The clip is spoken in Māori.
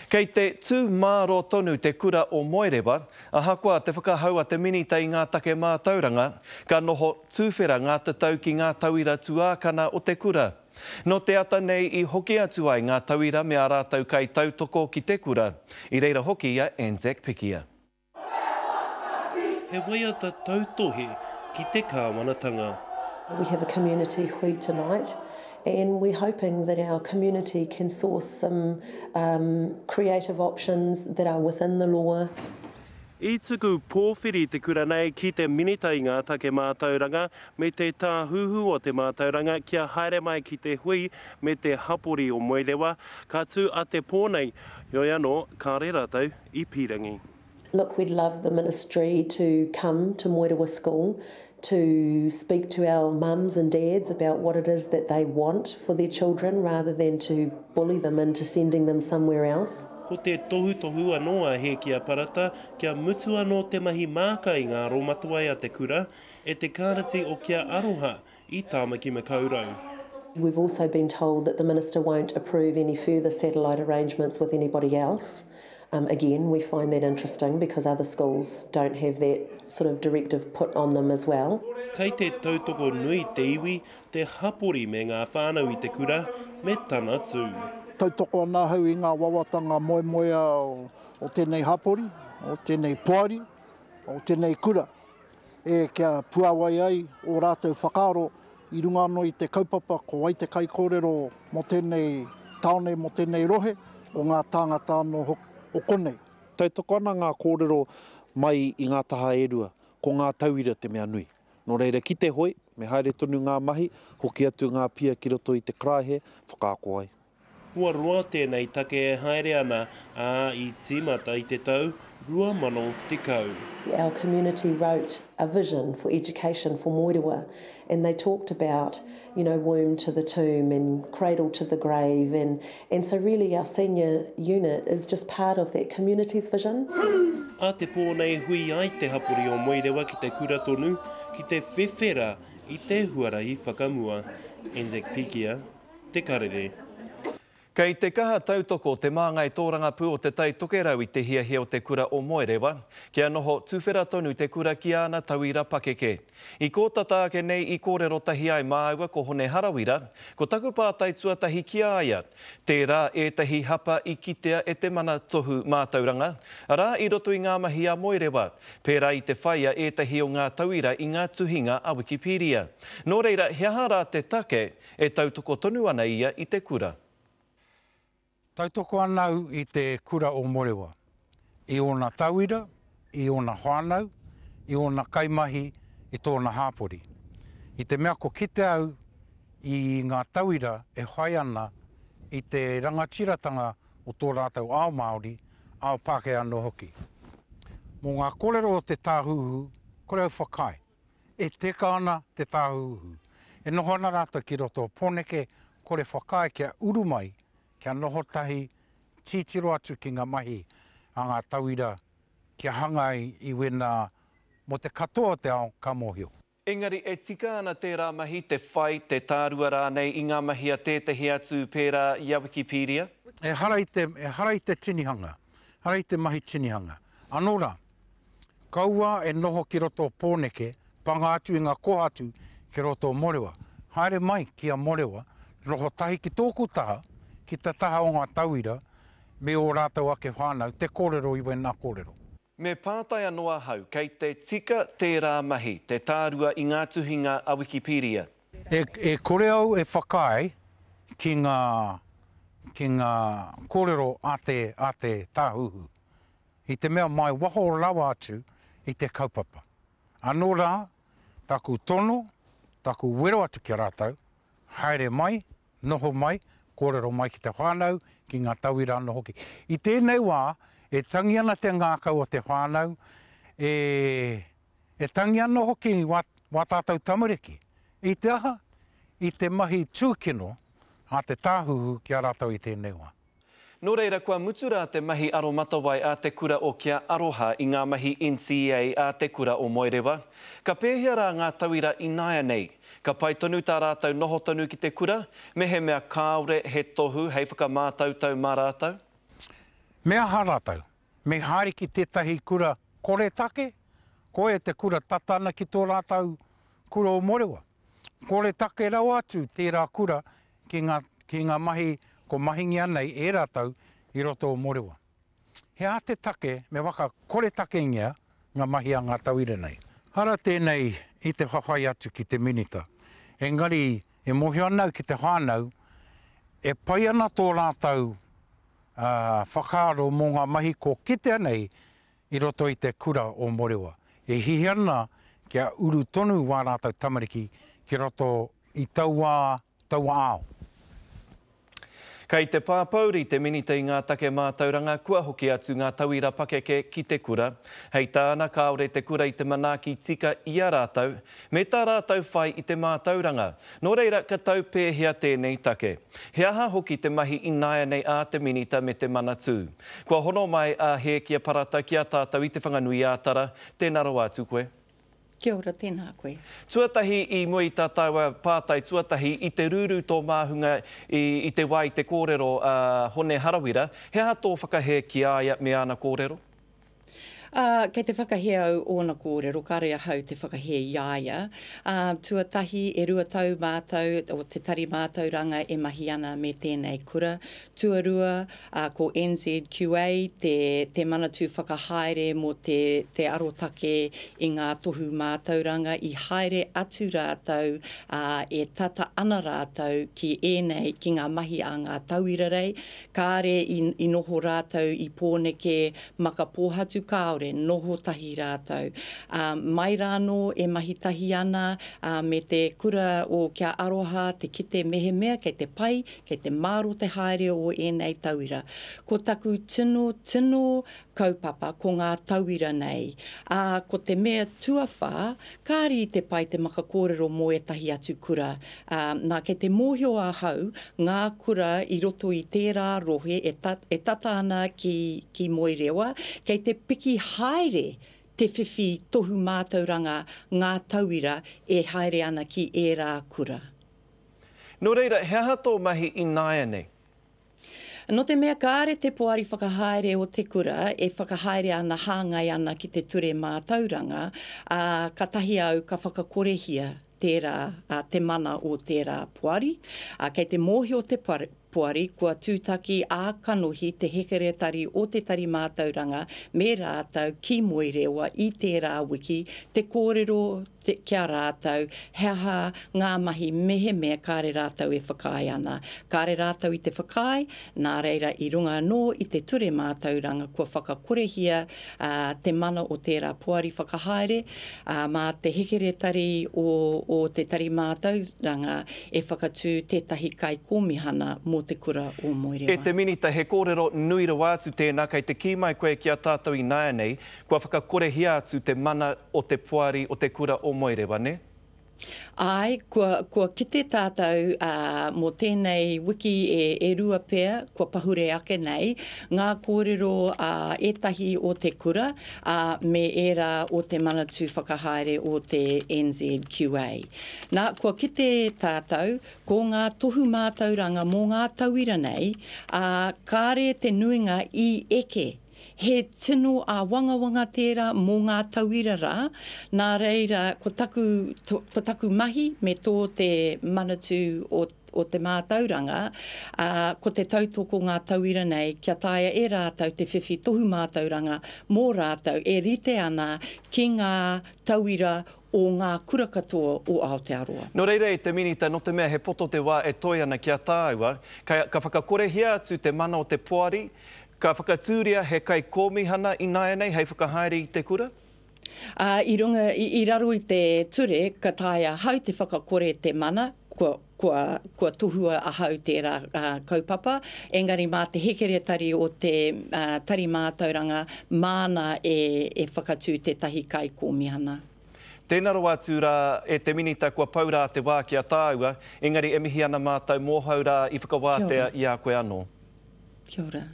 Kei te tū māro tonu te kura o Moerewa, ahakoa te whakahaua te minita i ngā take mātauranga, ka noho tūwhera ngā tatau ki ngā tauira tuākana o te kura. No te ata nei i hoki atu ai ngā tauira me a rātau kai tautoko ki te kura. I reira hoki ia Anzac Pikia. He waiata tautohe ki te kāwanatanga. We have a community hui tonight, and we're hoping that our community can source some creative options that are within the law. I tuku pōwhiri te kura nei ki te minita i ngā take mātauranga me te tāhuhu o te mātauranga kia haere mai ki te hui me te hapori o Moerewa, ka tū a te pōnei, yoi anō, ka re rātou i Pirangi. Look, we'd love the ministry to come to Moerewa School to speak to our mums and dads about what it is that they want for their children rather than to bully them into sending them somewhere else. Ko te tohu anō he kia parata, kia mutu anō te mahi māka i ngā romatua a te kura, e te kārati o kia aroha i tāmaki makaurau. We've also been told that the minister won't approve any further satellite arrangements with anybody else. Again, we find that interesting because other schools don't have that sort of directive put on them as well. Kei te tautoko nui te iwi, te hapori me ngā whānau i te kura, me tana tū. Tautoko nā hau i ngā wawatanga moemoea o tēnei hapori, o tēnei puari, o tēnei kura. E kia puawai ai o rātou whakaaro i runga anō i te kaupapa ko wai te kai kōrero mo tēnei taone, mo tēnei rohe, o ngā tāngata anō o konei. Tautoko ana ngā kōrero mai i ngā taha erua, ko ngā tauira te mea nui. Nō reira ki te hoi, me haere tonu ngā mahi, hoki atu ngā pia ki roto i te kraihe, whakaako ai. Ua roa tēnei take e haere ana I tīmata I te tau 2010. Our community wrote a vision for education for Moerewa, and they talked about, womb to the tomb and cradle to the grave, and so really our senior unit is just part of that community's vision. A te pōnei hui ai te hapori o Moerewa ki te kura tonu, ki te whewhera I te huarahi whakamua. Anzac Pikia, te karere. Kei te kaha tautoko te māngai tōranga pū o te tai tokerau I te hiahia o te kura o Moerewa, kia noho tūwhera tonu te kura ki ana tauira pakeke. I kōtata ake nei I kōrero tahi ai māua ko hone harawira, ko taku pātai tuatahi ki aia. Tērā ētahi hapa I kitea e te mana tohu mātauranga, rā I roto I ngā mahi a Moerewa, pērā I te whaia ētahi o ngā tauira I ngā tuhinga a Wikipedia. Nō reira, he hara te take e tautoko tonu ana ia I te kura. Tautoko anau I te kura o Moerewa. I ona tauira, I ona whānau, I ona kaimahi, I tōna hāpori. I te mea ko kite au I ngā tauira e whai ana I te rangatiratanga o tō rātou ao Māori, ao Pākehā no hoki. Mō ngā kōrero o te tāhuhu, kore au whakai. E teka ana te tāhuhu. E noho ana rātou ki roto pōneke, kore whakai kia urumai, kia noho tahi titiro atu ki ngā mahi a ngā tauira kia hangai I wena mo te katoa te ao ka mōhio. Engari, e tika ana tērā mahi te whai, te tārua rānei I ngā mahi a tētahi atu pērā I a Wikipedia? E hara I te tinihanga, hara I te mahi tinihanga. Anō rā, kaua e noho ki roto pōneke, panga atu I ngā koha atu ki roto Moerewa. Haere mai ki a Moerewa, roho tahi ki tōku taha, ki te taha o ngā tauira, me o rātou ake whānau, te kōrero I wena kōrero. Me pātai anoa hau, kei te tika tērā mahi, te tārua I ngā tuhinga a Wikipedia. E kore au e whakai ki ngā kōrero a te tāhuhu. I te mea mai waho rawa atu I te kaupapa. Anō rā, taku tono, taku wero atu ki rātou, haere mai, noho mai, kōrero mai ki te whānau, ki ngā tauira anō hoki. I tēnei wā, e tangi ana te ngākau o te whānau, e tangi anō hoki wā tātou tamariki. I te aha, I te mahi tūkino, a te tāhuhu ki a rātou I tēnei wā. Nō reira, kua mutura te mahi aromatawai a te kura o kia aroha I ngā mahi NCA a te kura o Moerewa. Ka pēhia rā ngā tauira I naia nei. Ka pai tonu tā rātou noho tonu ki te kura, me he mea kāore he tohu hei whakamātautau mā rātou? Mea haratau, me haere ki tētahi kura kore take, ko e te kura tatana ki tō rātau kura o Morewa. Kore take rau atu tērā kura ki ngā mahi ko mahingi anei e rātau i roto o Morewa. He a te take, me waka kore take ingia ngā mahi a ngā tauira nei. Hara tēnei i te whawhai atu ki te minita. Engari, e mohi anau ki te whānau, e pai ana tō rātau whakaaro mō ngā mahi ko kite anei i roto i te kura o Morewa. E hihi ana kia uru tonu wā rātau tamariki ki roto i taua ao. Kei te pāpauri te minita i ngā take mātauranga, kua hoki atu ngā tauira pakeke ki te kura. Hei tāna kaore te kura i te manaaki tika i a rātau, me tā rātau whai i te mātauranga. Nō reira, ka tau pēhea tēnei take. He aha hoki te mahi i nāia nei a te minita me te mana tū. Kua hono mai a he kia parata ki a tātou i te whanganui ātara, tēnā roa atu koe. Kia ora, tēnā koe. Tuatahi i moi tā taua pātai, tuatahi i te rūru tō māhunga i te wai te kōrero hone harawira, he aha tō whakahe ki aia me ana kōrero? Kei te whakahea au ōna kōrero, ka rea hau te whakahea iaia. Tuatahi e rua tau mātau, o te tari mātauranga e mahi ana me tēnei kura. Tuarua, ko NZQA, te manatū whakahaere mo te arotake i ngā tohu mātauranga, i haere atu rātau, e tata ana rātau ki ēnei, ki ngā mahi a ngā tauira rei. Kāre i noho rātau i pōneke maka pōhatu kaore, noho tahi rātau. Mai rāno e mahi tahi ana me te kura o kia aroha, te kite mehemea, kei te pai, kei te māro te haere o ēnei tauira. Ko taku tino kaupapa ko ngā tauira nei. Ko te mea tuawha, kāri te pai te maka kōrero mo e tahi atu kura. Nā kei te mōhio a hau, ngā kura i roto i tērā rohe e tata ana ki Moerewa, kei te piki haere te whiwhi tohu mātauranga ngā tauira e haere ana ki e rā kura. Nō reira, he aha tō mahi i nāia nei? No te mea kāre te poari whakahaere o te kura, e whakahaere ana hāngai ana ki te ture mātauranga, ka tahi au ka whakakorehia tērā, te mana o tērā poari. Kei te mōhio te poari, kua tūtaki a kanohi te hekeretari o te tari mātauranga me rātau ki Moerewa i tērā wiki, te kōrero kia rātau, heha ngā mahi mehemea kāre rātau e whakai ana. Kāre rātau i te whakai, nā reira i runga anō i te ture mātauranga kua whakakorehia te mana o tērā poari whakahaere, mā te hekeretari o te tari mātauranga e whakatū tētahi kai kōmihana mō te kura o Moerewa. E te minita, he kōrero nui rawa atu tēnā, kei te ki mai koe ki a tātou i nāia nei, kua whakakorehia atu te mana o te poari o te kura o Moerewa, ne? Ai, kua kite tātou mō tēnei wiki e rua pēr, kua pahure ake nei, ngā kōrero etahi o te kura me era o te manatū whakahaere o te NZQA. Nā, kua kite tātou, ko ngā tohu mātauranga mō ngā tauira nei, kāre te nuinga i eke. He tino a wangawanga tērā mō ngā tauira rā, nā reira ko taku mahi me tō te manatū o te mātauranga, ko te tautoko ngā tauira nei, kia taia e rātau te whiwhi tohu mātauranga mō rātau e rite ana ki ngā tauira o ngā kura katoa o Aotearoa. No reira e te minita, no te mea he poto te wā e toi ana kia tāua, ka whakakorehia atu te mana o te poari, ka whakatūria he kai kōmihana i nāia nei, hei whakahaere i te kura? I raro i te ture, ka taia hau te whakakore te mana, kua tuhua a hau tērā kaupapa, engari mā te hekeretari o te tari mātauranga, māna e whakatū te tahi kai kōmihana. Tēnā roa atu rā e te minita kua paura te wā kia tāua, engari e mihi ana mātou mōhau rā i whakawātea i a koe anō. Kia ora.